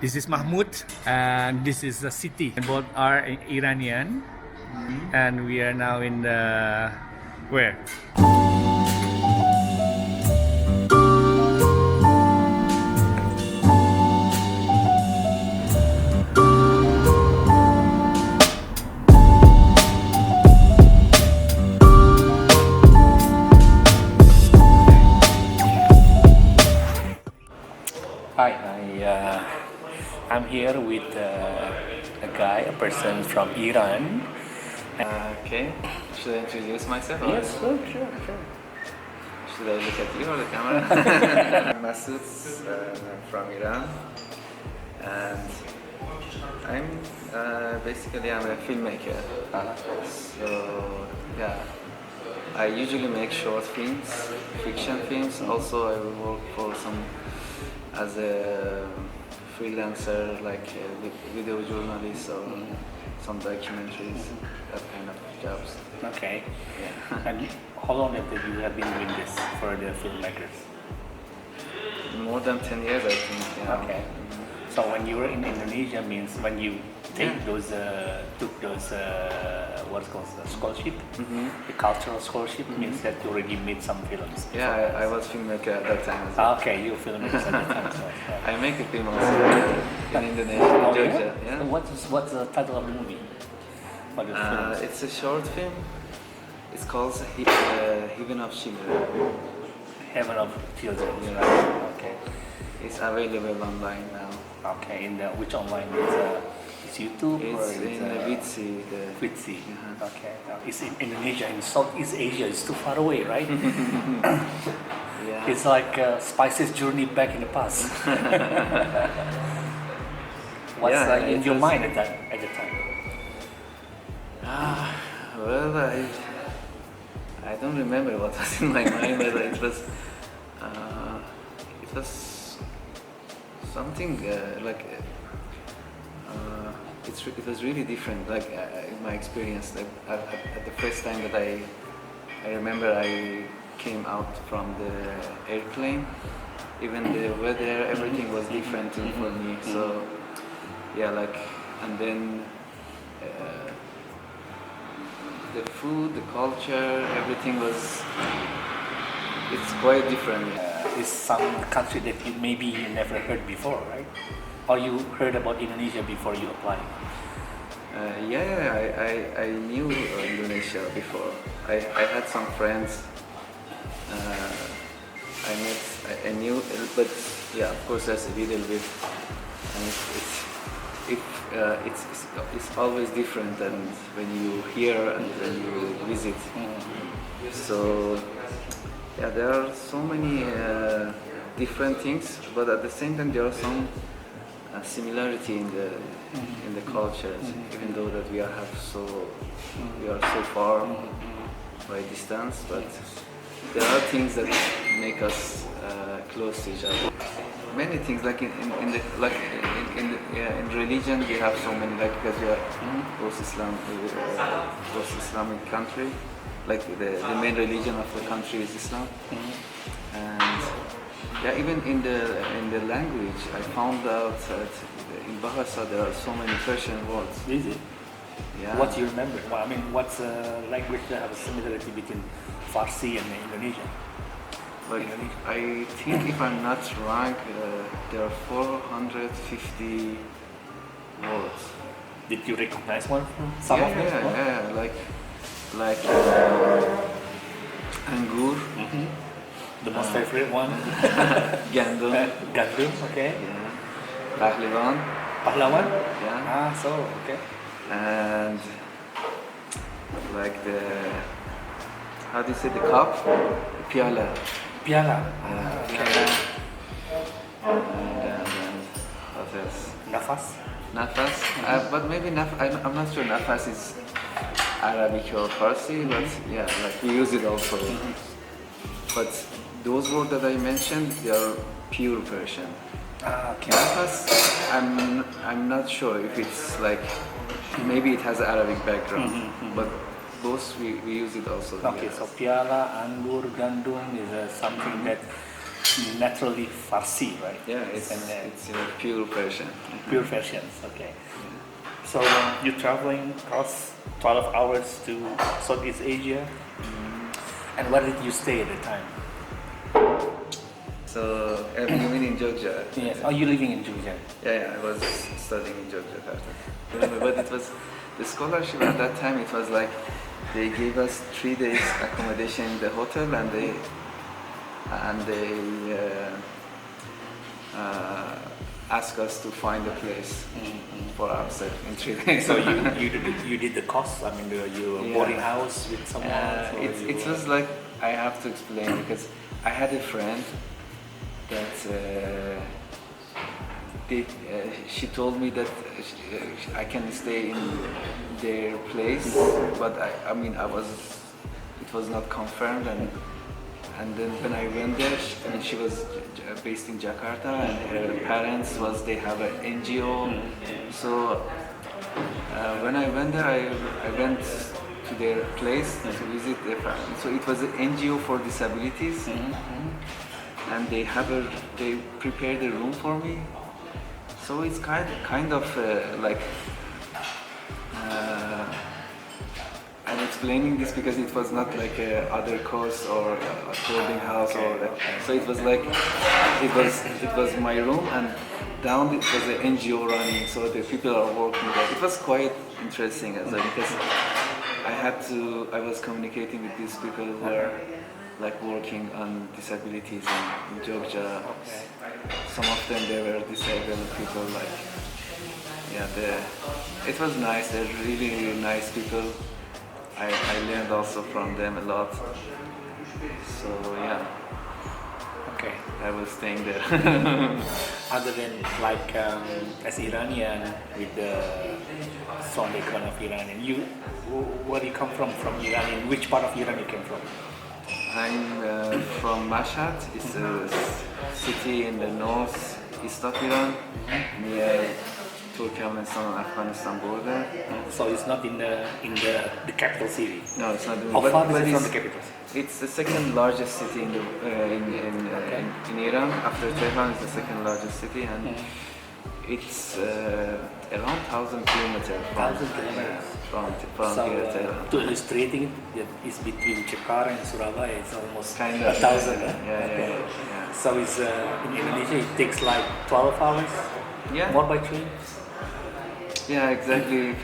This is Mahmoud, and this is the city. Both are Iranian, and we are now in the where? Hi, I'm here with a guy, a person from Iran. Okay, should I introduce myself? Yes, sure. Should I look at you or the camera? I'm Masoud from Iran, and I'm a filmmaker. So yeah, I usually make short films, fiction films. Also, I work for as a freelancer, like a video journalist or some documentaries, that kind of jobs. Okay. Yeah. And how long have you been doing this for the filmmakers? More than 10 years, I think. Yeah. Okay. So when you were in Indonesia, means when you took those what's called scholarship, the cultural scholarship, means that you already made some films. Yeah, I was filmmaker at that time as well. Okay, you filmmakers at the time. So, yeah. I make a film also in Indonesia, in Georgia. Yeah. And what's the title of the movie? What is the film? It's a short film. It's called Heaven of Children. Heaven of Children. Yeah. Okay. It's available online now. Okay. In the which online is YouTube or It's in Vitsi. Vitsi. Uh-huh. Okay. It's in Indonesia, in Southeast Asia. It's too far away, right? Yeah. It's like Spice's journey back in the past. What's in your mind at the time? Well, I don't remember what was in my mind, but it was something it was really different. Like in my experience, like at the first time that I remember I came out from the airplane, even the weather, everything was different for me. So yeah, like, and then the food, the culture, everything it's quite different. It's some country that you never heard before, right? Or you heard about Indonesia before you applied? I knew Indonesia before. I had some friends. I knew, but yeah, of course, there's a little bit. And it's always different than when you hear and when you visit. So yeah, there are so many different things, but at the same time there are some similarity in the cultures, even though that we are so far by distance, but there are things that make us close to each other. Many things, like in religion, we have so many, like, because we are both Islamic country, like the main religion of the country is Islam, and yeah, even in the language, I found out that in Bahasa there are so many Persian words. Is it? Yeah. What do you remember? Well, I mean, what's a language that have a similarity between Farsi and Indonesian? Like, I think if I'm not wrong, there are 450 words. Did you recognize one from some of them? Yeah, like Angur, The most favorite one? Gandum, Gandum, okay. yeah, Pahlivan, Pahlawan? yeah, So, okay. and like how do you say the cup? Piala. Piala. Piala. And what else? Nafas? Nafas. But maybe I'm not sure Nafas is Arabic or Farsi, but yeah, like we use it also. But those words that I mentioned, they are pure Persian. Okay. Nafas, I'm not sure if it's like, maybe it has Arabic background, but both we use it also. Okay, yes. so piala, anggur, gandum is something that naturally Farsi, right? Yeah, it's pure Persian. Pure Persians, okay. So you're traveling across 12 hours to Southeast Asia. And where did you stay at the time? So you mean in Georgia? Yes. Are you living in Georgia? Yeah, I was studying in Georgia. But it was the scholarship at that time. It was like they gave us 3 days accommodation in the hotel, and they asked us to find a place for ourselves in 3 days. So you did the cost? I mean, you were boarding house with someone? It was like, I have to explain because I had a friend that she told me that I can stay in their place, but it was not confirmed, and then when I went there, she was based in Jakarta, and her parents they have an NGO. So when I went there, I went to their place to visit their family. So it was an NGO for disabilities, and they prepared a room for me. So it's kind of like I'm explaining this because it was not like a other course or a boarding house so it was like it was my room, and down it was an NGO running, so the people are working there. It was quite interesting as well because I was communicating with these people who are like working on disabilities in Georgia. Some of them they were disabled people, it was nice. They're really nice people. I learned also from them a lot. So yeah. Okay. I was staying there. Other than as Iranian with the Sony kind of Iranian, where do you come from Iranian? Which part of Iran you came from? I'm from Mashhad. It's a city in the northeast of Iran, near Turkmenistan and Afghanistan border. So it's not in the capital city. No, it's not. How far is it from the capital? It's the second largest city in Iran. After Tehran, it's the second largest city, and it's around 1,000 kilometers from here. Tehran. To illustrating it, it's between Jakarta and Surabaya. It's almost kind of 1,000. Yeah. So it's in Indonesia. It takes like 12 hours. Yeah. More by train. Yeah, exactly. If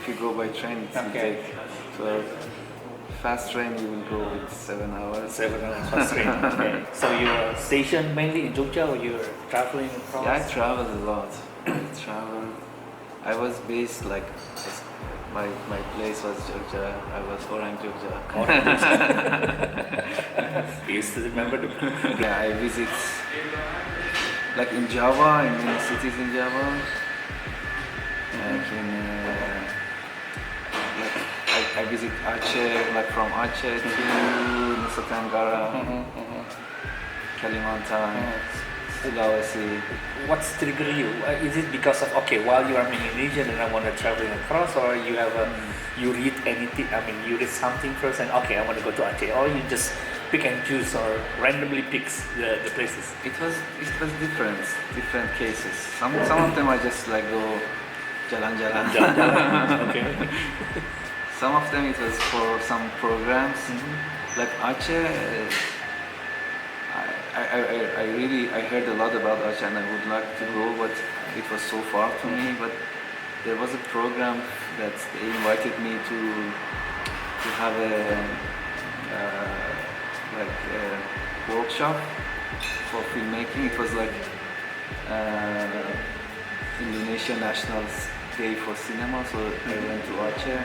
you go by train, it will take 12. Fast train, you will go with 7 hours. 7 hours fast train. Okay. So you're stationed mainly in Georgia, or you're traveling across? Yeah, I traveled a lot. I was based my place was Georgia. I was Orang, Georgia. You still remember the? Yeah, I visit in Java, in many cities in Java. I visit Aceh, from Aceh to Nusa Tenggara, Kalimantan, Sulawesi. What's triggering you? Is it because of while you are in Indonesia and I want to travel across, or you have you read anything? I mean, you read something first and I want to go to Aceh, or you just pick and choose or randomly picks the places? It was different cases. Some of them I just go jalan. Okay. Some of them it was for some programs. Like Aceh, I heard a lot about Aceh and I would like to go, but it was so far to me. But there was a program that they invited me to have a workshop for filmmaking. It was Indonesia National Day for Cinema, so I went to Aceh.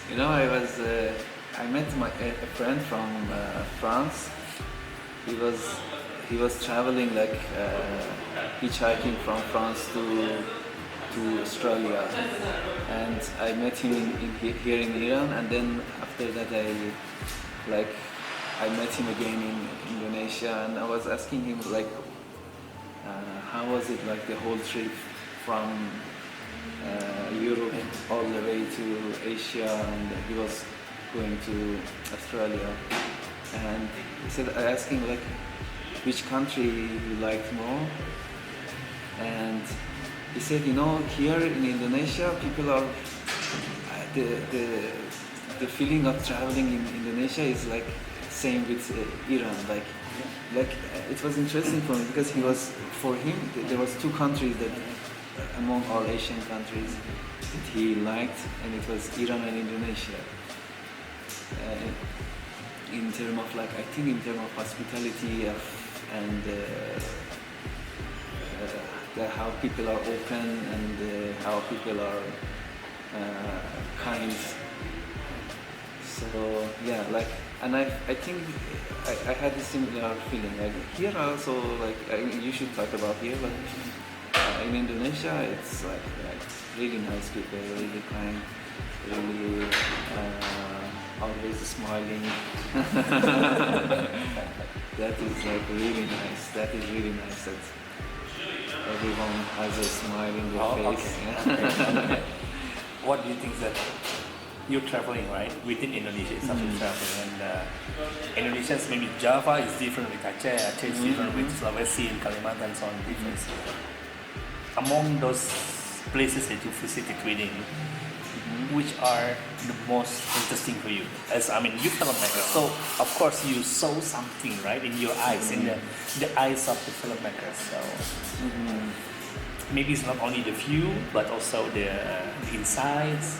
I met a friend from France. He was traveling hitchhiking from France to Australia, and I met him here in Iran, and then after that I met him again in Indonesia, and I was asking him how was it the whole trip from Europe all the way to Asia, and he was going to Australia, and he said, I asked him which country you liked more. And he said, here in Indonesia, people are the feeling of traveling in Indonesia is like same with Iran. Like it was interesting for me because for him there was two countries that among all Asian countries that he liked, and it was Iran and Indonesia. In terms of in terms of hospitality and how people are open and how people are kind. So yeah, and I think I had a similar feeling. Like here also, you should talk about here, but in Indonesia it's like really nice people, really kind, really always smiling. That is really nice. That is really nice. That everyone has a smile in their face. Okay. Okay. What do you think that you're traveling, right? Within Indonesia itself, you're traveling, and Indonesians, maybe Java is different with Aceh, Aceh is different with Sulawesi and Kalimantan, and so on, different. Among those places that you visited within, which are the most interesting for you? You filmmaker, so of course you saw something, right, in your eyes, in the eyes of the filmmakers. So maybe it's not only the view, but also the insights.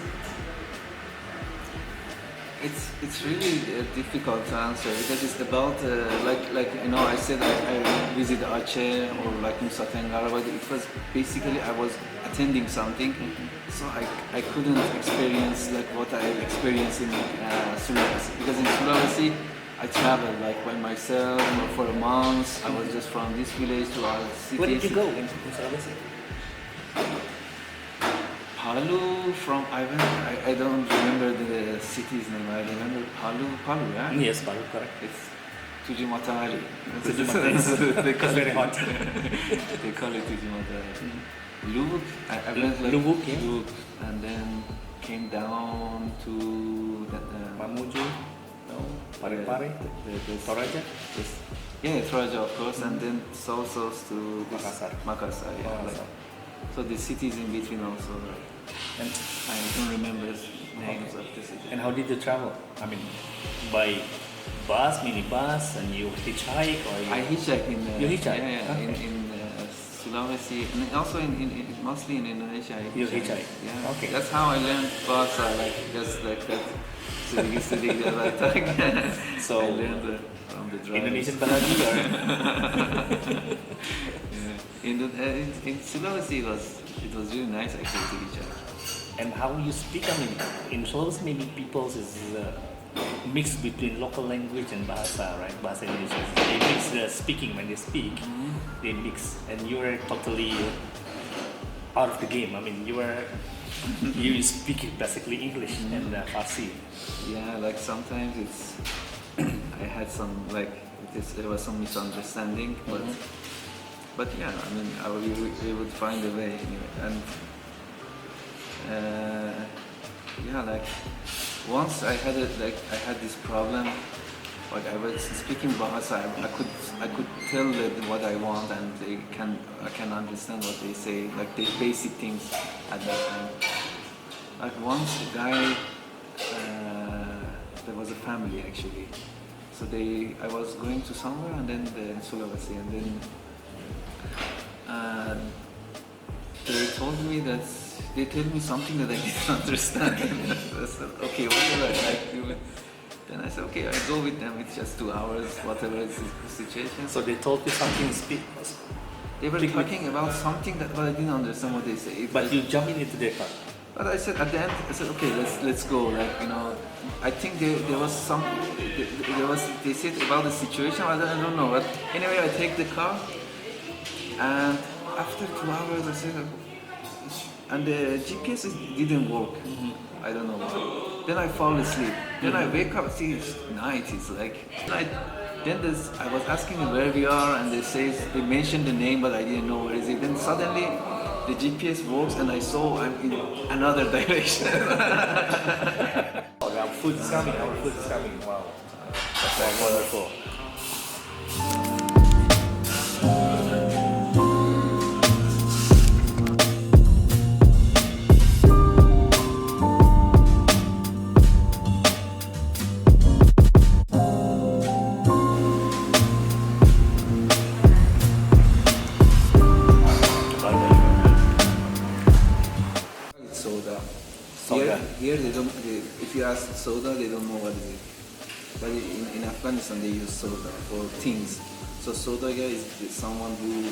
It's really difficult to answer because it's about I said I visited Aceh or Nusa Tenggara, but it was basically I was attending something, so I couldn't experience what I experienced in Sulawesi, because in Sulawesi I traveled by myself for a month. I was just from this village to our city. Where did you go in Sulawesi? Palu I don't remember the city's name. I remember Palu, yeah? Yes, Palu, correct. It's Tujuh Matahari. It's very hot. They call it Tujuh Matahari. Lubuk, I went Lubuk, yeah. Lubuk, and then came down to Mamuju, Pare-Pare, Toraja? Yeah, Toraja of course, and then south to Makassar, yeah. Makassar. So the cities in between also. And I don't remember names of the cities. And how did you travel? By bus, minibus, and you hitchhike, or I hitchhiked in. You hitchhike? Yeah, okay. in Sulawesi, and also mostly in Indonesia. You hitchhike? Yeah. Okay. That's how I learned Bahasa, just like that. So I learned from the drivers. Indonesian Bahasa or? In Sulawesi it was really nice actually to each other. And how you speak? In Sulawesi maybe people is mixed between local language and bahasa, right? Bahasa Indonesia. They mix the speaking when they speak. They mix, and you are totally out of the game. You speak basically English and Farsi. Yeah, sometimes it's I had some there was some misunderstanding, but yeah, we would find a way anyway. And once I had this problem. I was speaking Bahasa, I could tell what I want, and I can understand what they say, the basic things at that time. Once a guy, there was a family actually. So I was going to somewhere, and then Sulawesi, and then they told me something that I didn't understand. I said, okay, what do I do? Then I said, okay, I'll go with them. It's just 2 hours, whatever is the situation. So they told you something. They were talking about something that I didn't understand what they say. But you jumped into their car. But I said at the end, okay, let's go. I think there was they said about the situation. I don't know. But anyway, I take the car, and after 2 hours, I said, and the GPS didn't work. I don't know why. Then I fall asleep. Then I wake up, see it's night. It's night. Then I was asking them where we are, and they mentioned the name, but I didn't know where is it. Then suddenly the GPS works, and I saw I'm in another direction. Our food is coming. Wow, that's wonderful. here they don't. If you ask soda, they don't know what it is. But in Afghanistan, they use soda for things. So soda is someone who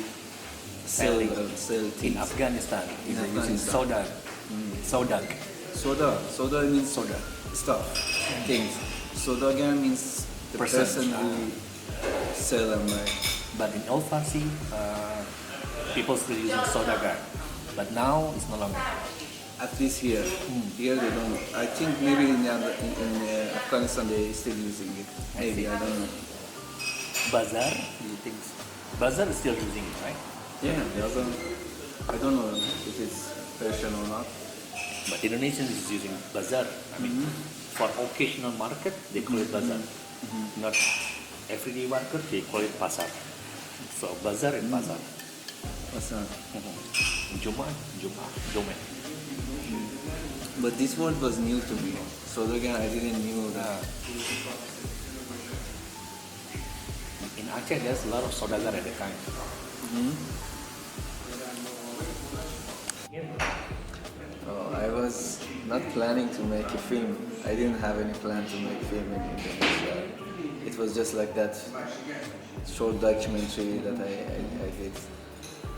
sell things. In Afghanistan, In they're using Afghanistan. soda. Soda means soda stuff, things. Sodagar means the person who sell and buy. But in Old Farsi, people still using sodagar. But now it's no longer. At least here, here they don't. I think maybe in Afghanistan they still using it. Maybe I don't know. Bazaar, do you think? Bazaar is still using it, right? Yeah, I don't know if it's Persian or not. But Indonesian is using bazaar. I mean, for occasional market, they call it bazaar. Not everyday market, they call it pasar. So bazaar and pasar. What's that? Juma. But this word was new to me. So again, I didn't knew that. In Aceh, there's a lot of sodagar at the time. I was not planning to make a film. I didn't have any plan to make film in Indonesia. It was just like that short documentary that I did.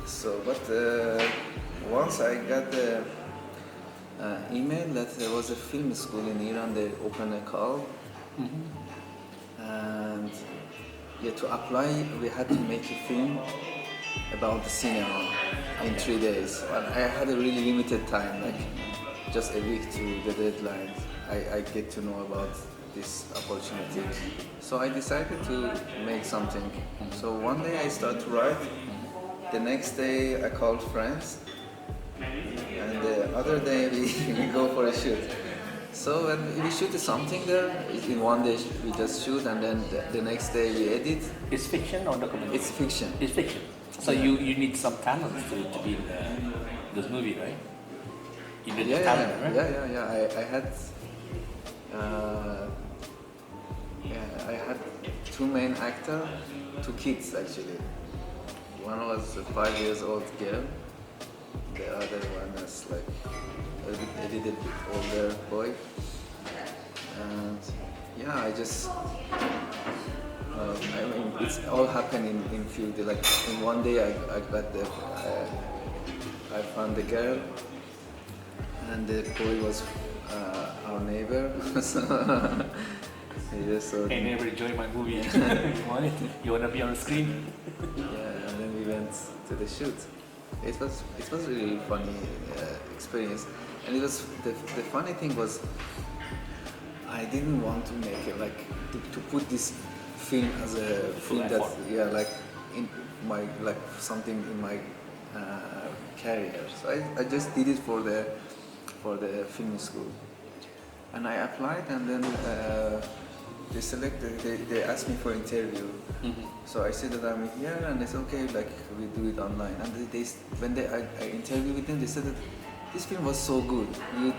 So, but once I got the email that there was a film school in Iran, they opened a call. And to apply, we had to make a film about the cinema in 3 days. And I had a really limited time, like just a week to the deadline. I get to know about this opportunity. So I decided to make something. So one day I started to write. The next day I called friends. And the other day we go for a shoot. So when we shoot something there, in one day we just shoot, and then the next day we edit. It's fiction or documentary? It's fiction. It's fiction. So you need some talent to be in this movie, right? You need talent, right? Yeah. I had two main actors, two kids actually. One was a 5 years old girl. The other one was like a little bit older boy. And I just it's all happened in few days. Like in one day I found the girl, and the boy was our neighbor. So Hey neighbor, enjoy my movie. You want to be on the screen? Yeah, and then we went to the shoot. It was really funny experience, and it was the funny thing was I didn't want to make it like to put this film as a film that like in my like something in my career. So I just did it for the film school, and I applied, and then they selected. They asked me for interview. So I said that I'm here, and they said okay, like we do it online. And when I interviewed with them, they said that this film was so good.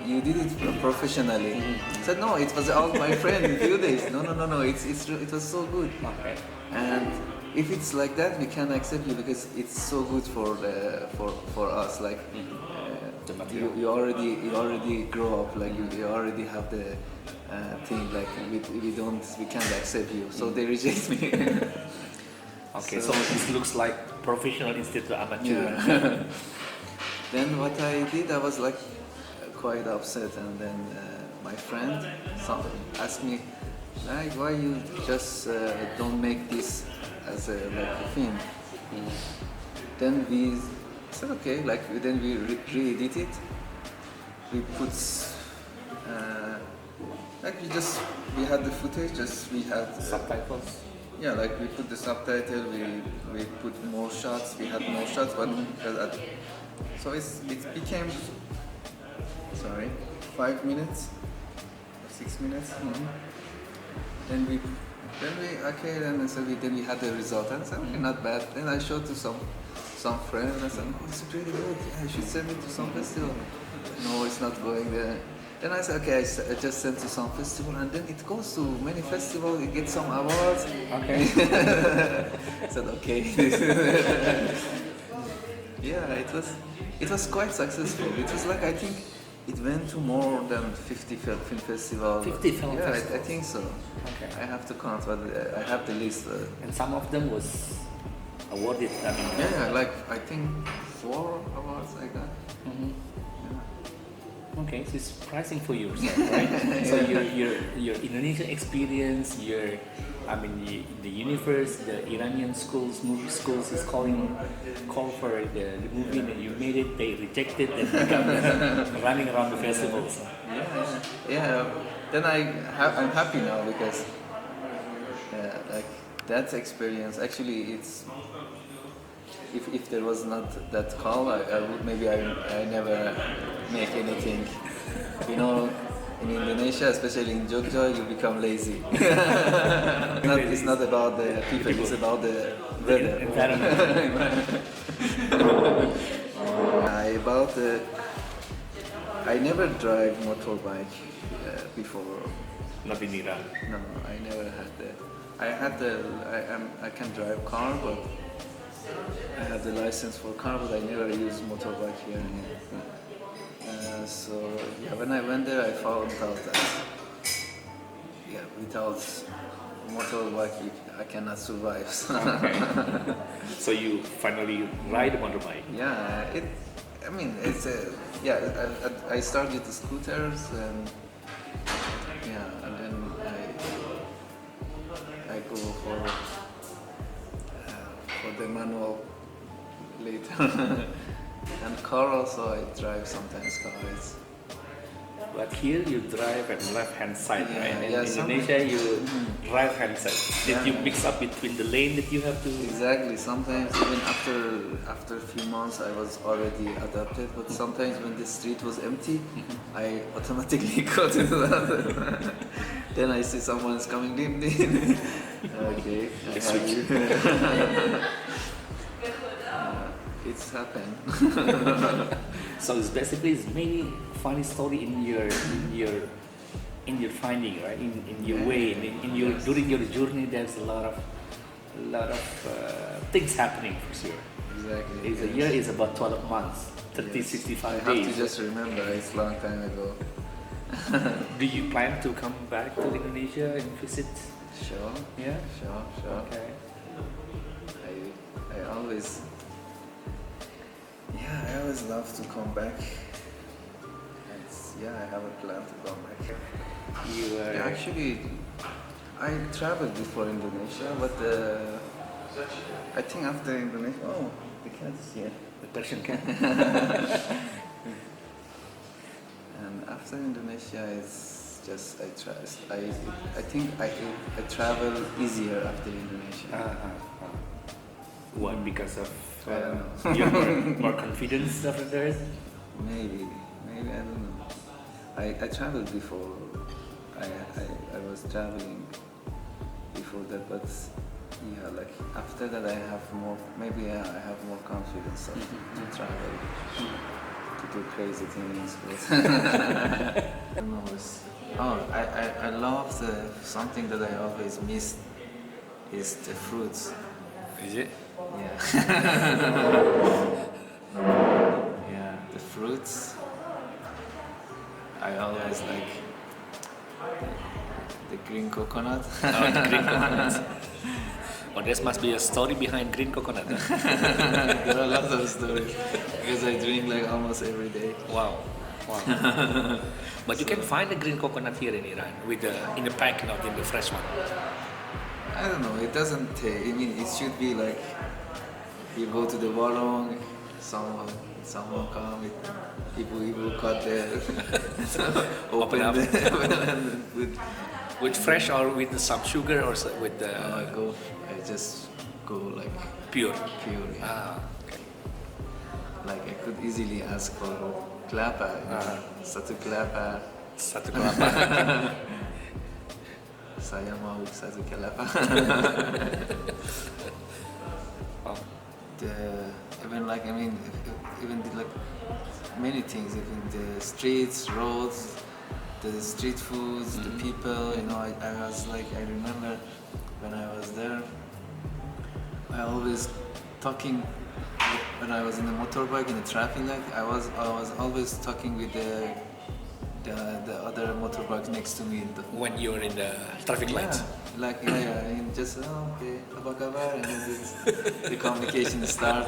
You did it professionally. I said no, it was all my friend in a few days. No. It was so good. Okay. And if it's like that, we can accept you because it's so good for us. Like you already grow up. Like you already have the thing. Like we can't accept you. So they reject me. Okay, so this looks like professional instead of amateur. Yeah. Then what I did, I was like quite upset, and then my friend asked me, like, why you just don't make this as a film? Then we said okay, then we re-edit it. We put we had the footage, we had Subtitles. Yeah, like we put the subtitle, we put more shots, we had more shots, but so it became 5 minutes, 6 minutes. Then we then we had the result, and I said okay, not bad. Then I showed to some friends, and I said oh, it's really good. Yeah, I should send it to some festival. No, it's not going there. Then I said, okay, I just sent to some festival, and then it goes to many festivals, it gets some awards. Okay. I said, okay. Yeah, it was quite successful. It was like, I think, It went to more than 50 film festivals. 50 film yeah, festivals? I think so. Okay. I have to count, but I have the list. And some of them was awarded. I mean, Yeah, like I think 4 awards I got. Mhm. Yeah. Okay, so it's surprising for you, right? So your Indonesian experience, the universe, the Iranian schools, movie schools is call for the movie, and you made it. They rejected and become running around the festivals. Yeah. Then I'm happy now because like that experience. Actually, it's if there was not that call, I would maybe I never make anything. You know, in Indonesia, especially in Jogja, you become lazy. It's not about the people, it's about the weather. I never drive motorbike before. Not in Iran. No, I never had that. I can drive car, but I have the license for car, but I never use motorbike here. So yeah, when I went there, I found out that without motorbike, I cannot survive. Okay. So you finally ride a motorbike. Yeah, I started the scooters and then I go for the manual later. And car also, I drive sometimes cars. But here you drive at left-hand side, Yeah, right? In yeah, Indonesia, you right-hand side. Did Yeah. you mix up between the lane that you have to? Exactly. Sometimes even after a few months, I was already adapted. But sometimes when the street was empty, I automatically go to the other. Then I see someone's coming. Okay. I have you. It's happened. So it's basically many funny story in your finding, right? In your way, in your during your journey, there's a lot of things happening for sure. Exactly. A year is about 12 months, 30, Yes. 65 I days. have to just remember, it's a long time ago. Do you plan to come back to Indonesia and visit? Sure. Yeah. Sure. Okay. I always love to come back. I have a plan to come back. You are Actually, I traveled before Indonesia, but I think after Indonesia, the cat is here. the Persian cat. And after Indonesia, it's just I think I travel easier after Indonesia. What? Because of I don't know. you have more confidence after that? Maybe I don't know. I traveled before. I was traveling before that, but like after that I have more. Maybe I have more confidence to travel, to do crazy things. But I love something that I always miss is the fruits. Is it? Yeah. Yeah, the fruits. I always like the green coconut. Oh, the green coconut. Oh, there must be a story behind green coconut. Huh? There are a lot of stories because I drink like almost every day. Wow. But you can find the green coconut here in Iran in the pack, not in the fresh one. I don't know. It doesn't take. I mean, it should be like you go to the warung, someone come with people cut there, Open up. with With fresh or with some sugar or with the I just go like pure? pure. Yeah. Ah, okay. Like I could easily ask for kelapa, satu kelapa. Satu kelapa. Saya mau satu kelapa. Oh. Even like many things, even the streets, roads, the street foods, the people. I was like, I remember when I was there, I always talking when I was in the motorbike in the traffic light. I was always talking with the the other motorbike next to me. When you're in the traffic lights. And just okay, apa kabar, and then the communication start.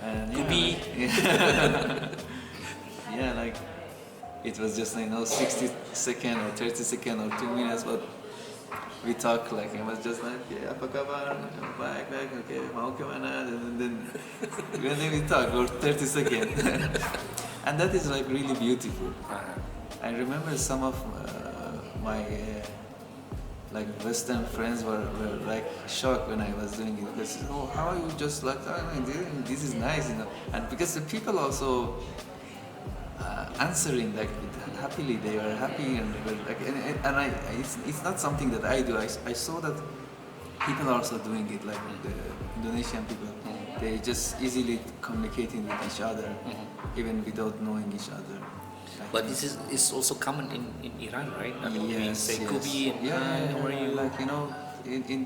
And yeah, like it was just 60 second or 30 second or 2 minutes, but we talk like it was just like apa kabar, baik, okay, mau ke mana, and then we talk for 30 seconds, and that is like really beautiful. I remember some of my like Western friends were like shocked when I was doing it, because how are you just like, this is nice, and because the people also answering like happily, they were happy, and they were like, and it's not something that I do. I saw that people are also doing it, like the Indonesian people. They just easily communicating with each other, even without knowing each other. But this is also common in Iran, right? I mean, Yes, we say Kubi and how are you? Like in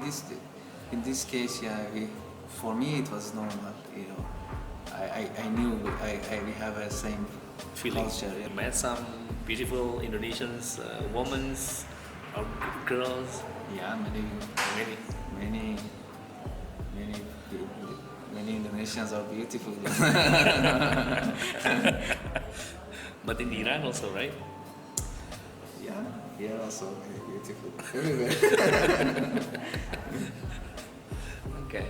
this case, for me it was normal. I knew we have a same Feelings. culture. You met some beautiful Indonesians, women or girls. Yeah, many Indonesians are beautiful. But in Iran also, right? Yeah, also very beautiful. Everywhere. Okay.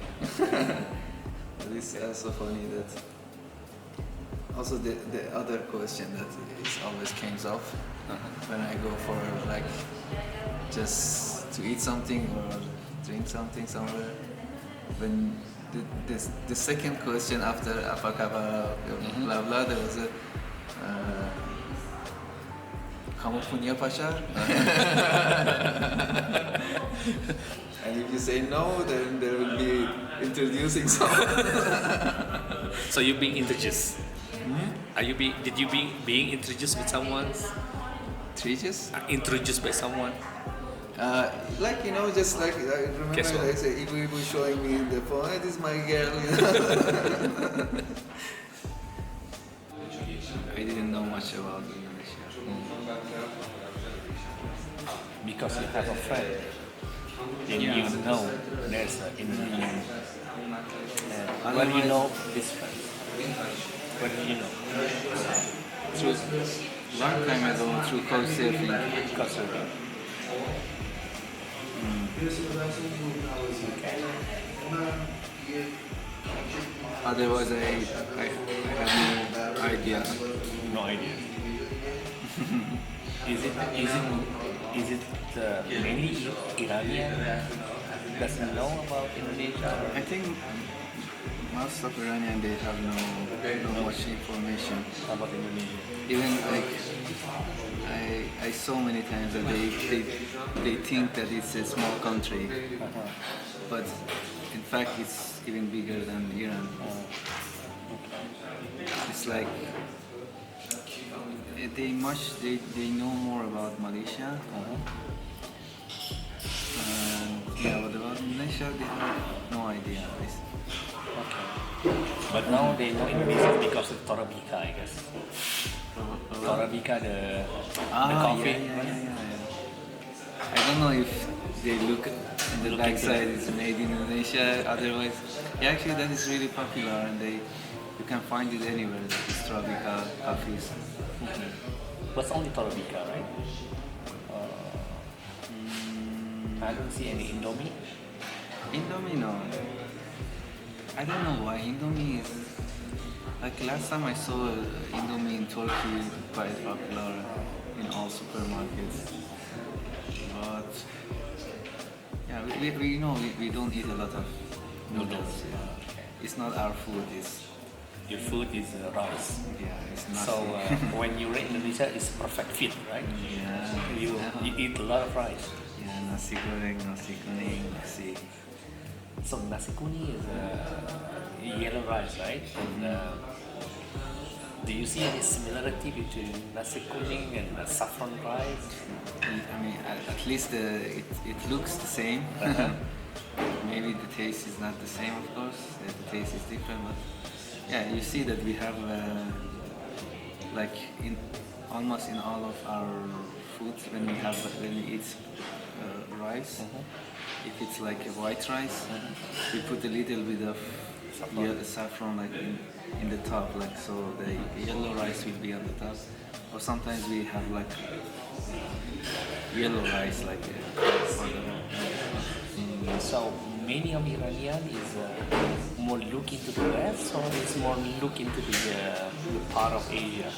It's also funny that also the other question that is always comes up when I go for like just to eat something or drink something somewhere. When the second question after apa kabar, blah blah, there was a kamu punya pacar? And if you say no, then there will be introducing someone. So you being introduced? Did you being introduced with someone? Treaties? Introduced by someone? Just like I remember, Casual. like say Ibu showing me the phone. Hey, this is my girl. I didn't know much about Indonesia. Because you have a friend, then you know there's an Indonesian. Where do you know this friend? Where do you know? Through long time ago, through couchsurfing. Couchsurfing. Otherwise, I have no idea. No idea. Is it mainly Iranian doesn't know about Indonesia? I think most of Iranian, they have no much information About Indonesia. even like I saw many times that they think that it's a small country, but in fact it's even bigger than Iran. It's like they know more about Malaysia. But about Indonesia they have no idea. But now they know Indonesia because of Torabika, I guess. Torabika, the coffee. I don't know if they look in the backside it's made in Indonesia. Otherwise, actually that is really popular, and you can find it anywhere. It's Torabika coffees. But only Torabika, right? I don't see any Indomie. Indomie, no. I don't know why Indomie is like last time I saw Indomie in Turkey quite popular in all supermarkets. But we don't eat a lot of noodles. It's not our food. Your food is rice. It's not. So when you're in Indonesia, it's perfect fit, right? You eat a lot of rice. Nasi goreng, nasi kuning, nasi. So nasi kuning is yellow rice, right? And do you see any similarity between nasi kuning and saffron rice? I mean, at least it looks the same. Maybe the taste is not the same, of course. The taste is different, but you see that we have like in almost in all of our foods when we eat rice. If it's like a white rice, we put a little bit of saffron like in the top, like so the yellow rice will be on the top. Or sometimes we have like yellow rice like for the. So many of Iranian is more look into the West, or is more look into the part of Asia?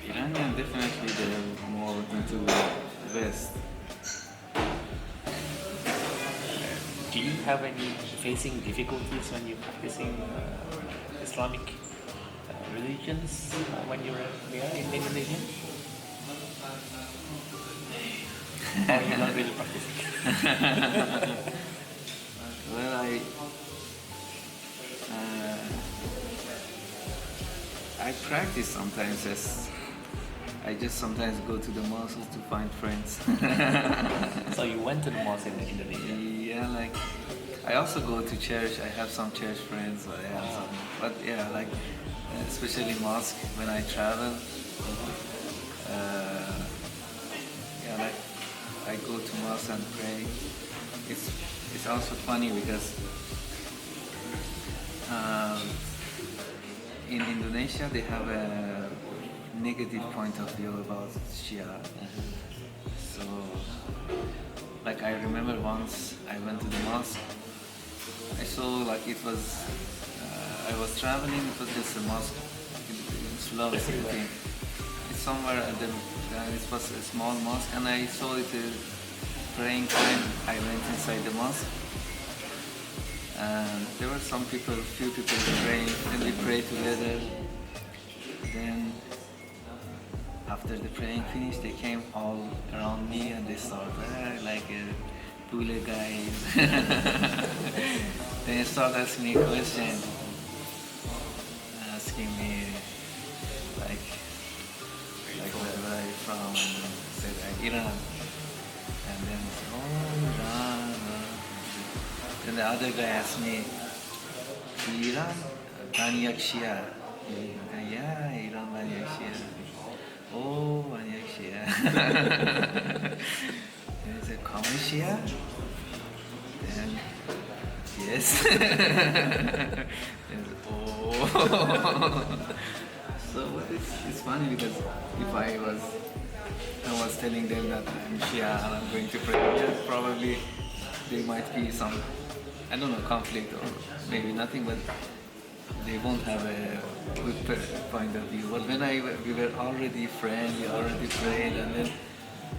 Iranian definitely they're more into the West. Do you have any facing difficulties when you're practicing Islamic religions when you're there in Indonesia? Or you're not really practicing? Well, I practice sometimes. I just sometimes go to the mosques to find friends. So you went to the mosque in Indonesia? Yeah, like I also go to church. I have some church friends. But yeah, like especially mosque when I travel. Yeah, like I go to mosque and pray. It's also funny because in Indonesia they have a negative point of view about Shia. So, like I remember once I went to the mosque. I saw like it was. I was traveling. It was just a mosque. It's lovely. It's somewhere at the. It was a small mosque, and I saw it praying time. I went inside the mosque, and there were few people praying, and we prayed together. Then, after the praying finished, they came all around me, and they started like Pule guys. Then they started asking me questions, asking me like where are you from? And I said Iran. And then he said, oh, Iran. Then the other guy asked me, Iran, Banyak Shia. Yeah, Iran, Banyak Shia. Oh, Banyak Shia. Then he said, Common Shia? Then, yes. Then, oh. So it's funny because if I was telling them that I'm Shia and I'm going to pray, yes, probably there might be some, I don't know, conflict or maybe nothing, but they won't have a good point of view. But when we were already friends, we already prayed, and then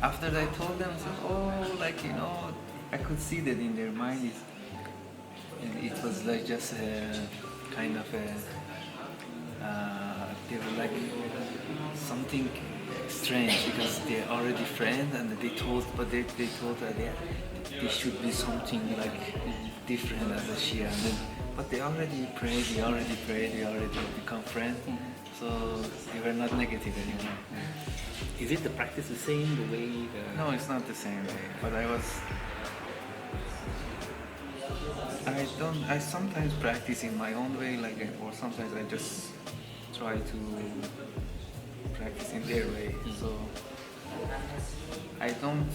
after I told them, so, oh, like, you know, I could see that in their mind it was like just a kind of a, they were like something strange because they're already friends and they thought that they should be something like different as a Shia. And then, but they already prayed, we already become friends. So they were not negative anymore. Is it the practice the same, the way? No, it's not the same way. But I sometimes practice in my own way, like, or sometimes I just try to practice in their way. So I don't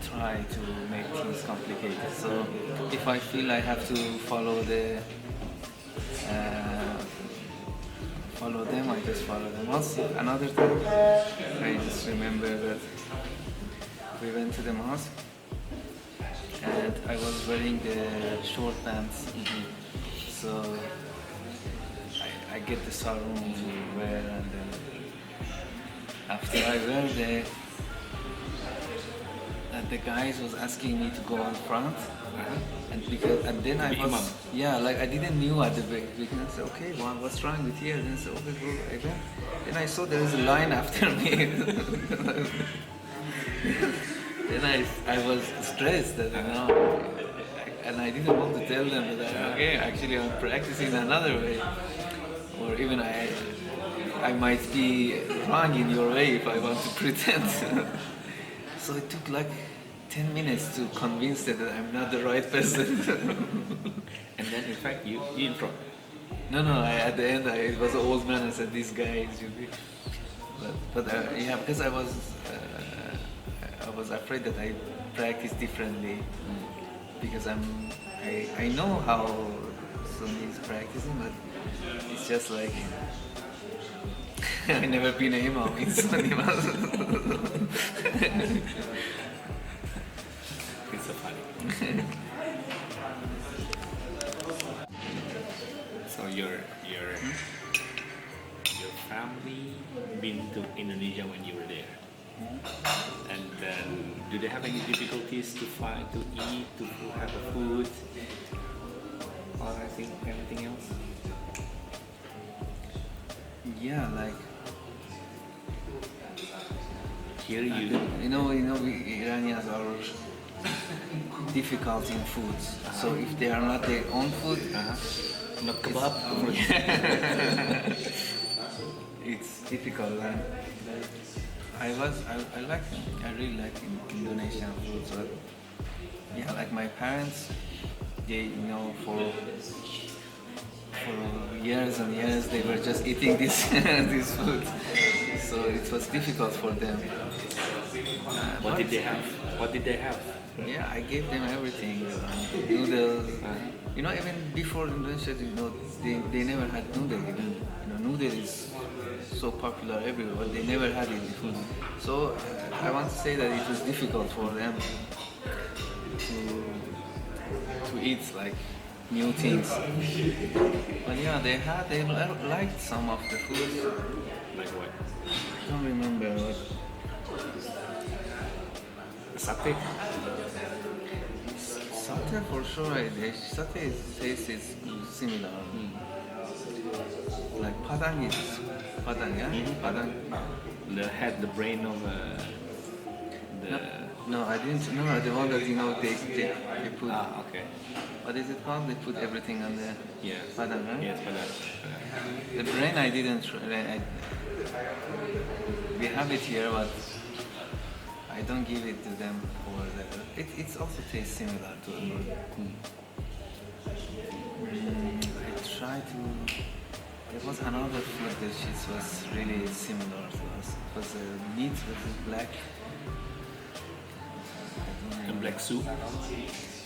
try to make things complicated. So if I feel I have to follow them, I just follow them. Also, another time, I just remember that we went to the mosque and I was wearing the short pants. So I get the sarung to wear, and then after I wear the guys was asking me to go on front, and then I was like I didn't knew at the beginning. I said, okay, what's wrong with you? And then I said, okay, go. I went. Then I saw there was a line after me. Then I was stressed that and I didn't want to tell them that actually I'm practicing another way, or even I might be wrong in your way if I want to pretend. So it took like 10 minutes to convince them that I'm not the right person. And then in fact you in front. No, at the end it was an old man. I said, this guy should be. but yeah, because I was afraid that I practice differently because I know how Sony is practicing, but it's just like I never been an imam in Sony. It's so funny. So your family been to Indonesia when you were there, and then do they have any difficulties to find to eat, to have a food, or I think anything else? Yeah, like Here you know, we Iranians are difficult in food. So if they are not their own food, not kebab. it's difficult. And I really like Indonesian food. So yeah, like my parents, they for years and years they were just eating this this food. So it was difficult for them. What did they have? What did they have? Yeah, I gave them everything. Noodles. Even before Indonesia, they never had noodle. Even noodle is so popular everywhere, but they never had it before. So I want to say that it was difficult for them to eat like new things. But yeah, they liked some of the food. Like what? I don't remember what. Satay. Satay for sure. Satay taste is similar. Like padang, yeah. Padang. The brain of the. No, I didn't. No, the one that they put. Okay. What is it called? They put everything on the Yes. padang, right? Yes, padang. The brain I didn't. We have it here, but I don't give it to them for the. It also tastes similar to. I try to. There was another food that was really similar to us. It was meat with black. A black soup.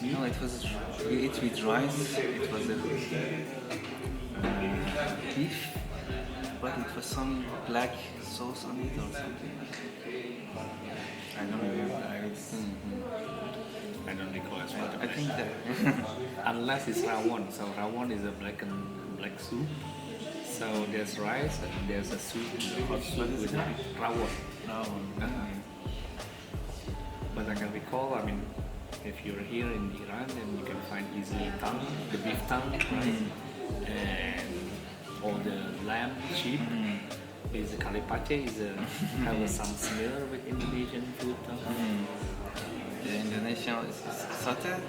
No, it was we eat with rice. It was a beef, but it was some black sauce on it or something. I don't remember. I don't recall as well. I think that. Unless it's rawon. So rawon is a black soup. So there's rice and there's a soup, hot soup with rawon. But I can recall, if you're here in Iran, then you can find easily tongue, the beef tongue, right? And all the lamb, sheep. Is kalipache have some similar with Indonesian food. The Indonesian is satay.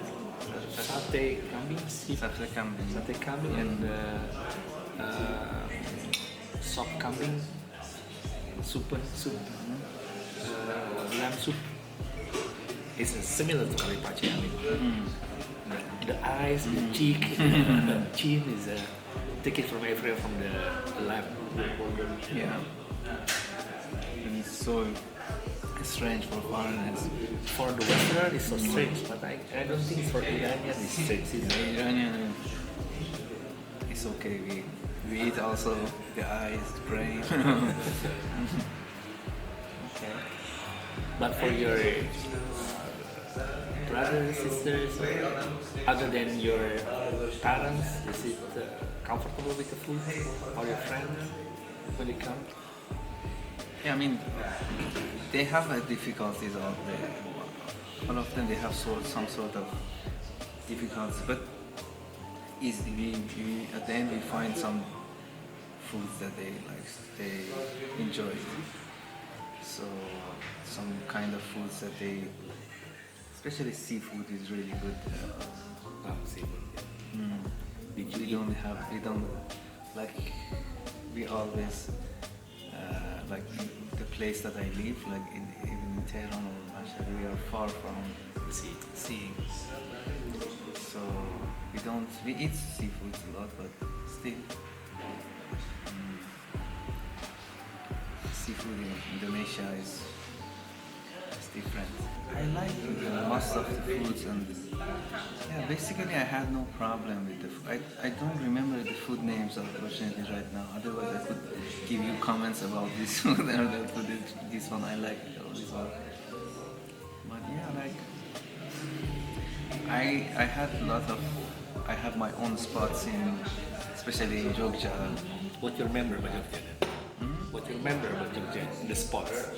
Satay kambing, satay kambing, and sop kambing, soup, lamb soup. It's similar to kalipache. The eyes, the cheek, the chin is taken from everywhere from the lamb. Yeah. And it's so strange for foreigners. For the Westerner, it's so strange, but I don't think for Iranian it's strange. Iranian, it's okay. We eat also the eyes, the brain. Okay. But for your brothers, sisters, other than your parents, is it comfortable with the food? Or your friends when they come? Yeah, they have difficulties out there. All of them, they have some sort of difficulties, but we at the end we find some foods that they enjoy. So some kind of foods that especially seafood is really good. Seafood. We always like the place that I live, like even in Tehran or Mashhad, we are far from the sea. So we eat seafood a lot, but still. seafood in Indonesia is different. I like most of the foods, and yeah, basically I had no problem with the food. I don't remember the food names unfortunately right now. Otherwise I could give you comments about this food or that food. This one I like it, or this one. But yeah, like I had a lot of. I have my own spots in, especially in Jogja. What you remember about Jogja? What you remember about Jogja? The spots.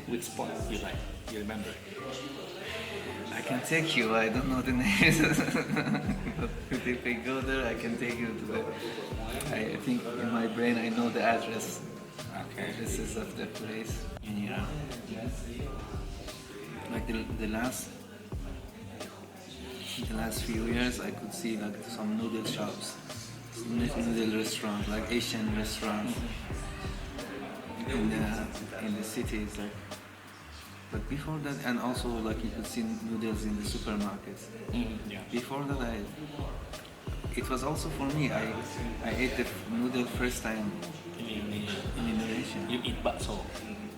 Which spot you like? You remember? I can take you. I don't know the names. But if I go there, I can take you to the. I think in my brain I know the address. Okay. Addresses of the place in Iran. Like the last few years, I could see like some noodle shops, noodle restaurants, like Asian restaurants in the cities. Like, but before that, and also like you could see noodles in the supermarkets. Yeah. Before that, it was also for me. I ate the noodle first time in Indonesia. You eat bakso.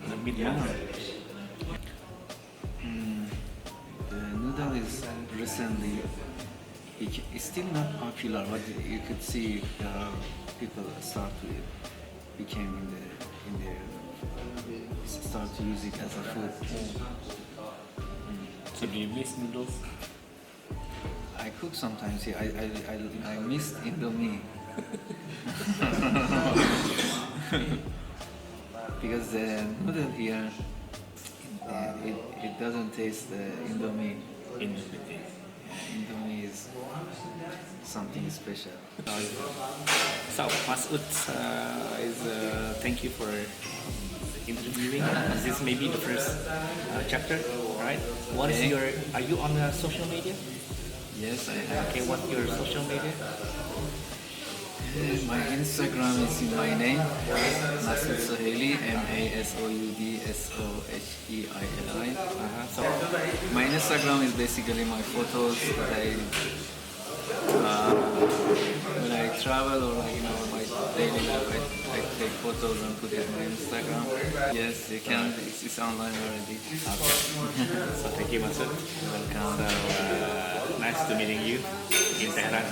The meat Yeah. bakso. The noodle is recently, it's still not popular, but you could see people start to became in the start to use it as a food. So do you miss noodles? I cook sometimes. Yeah, I missed Indomie because the noodle here it doesn't taste Indomie. Indomie is something special. So Masud is thank you for interviewing. This may be the first chapter, right? What is your? Are you on social media? Yes, I have. Okay, what's your social media? My Instagram is in my name, Masoud Sohaili, MASOUD SOHEILI. So My Instagram is basically my photos that when I travel or like my daily life, I take photos and put it on my Instagram. Yes, you can. It's online already. so thank you, Masud. Welcome. So nice to meeting you in Tehran.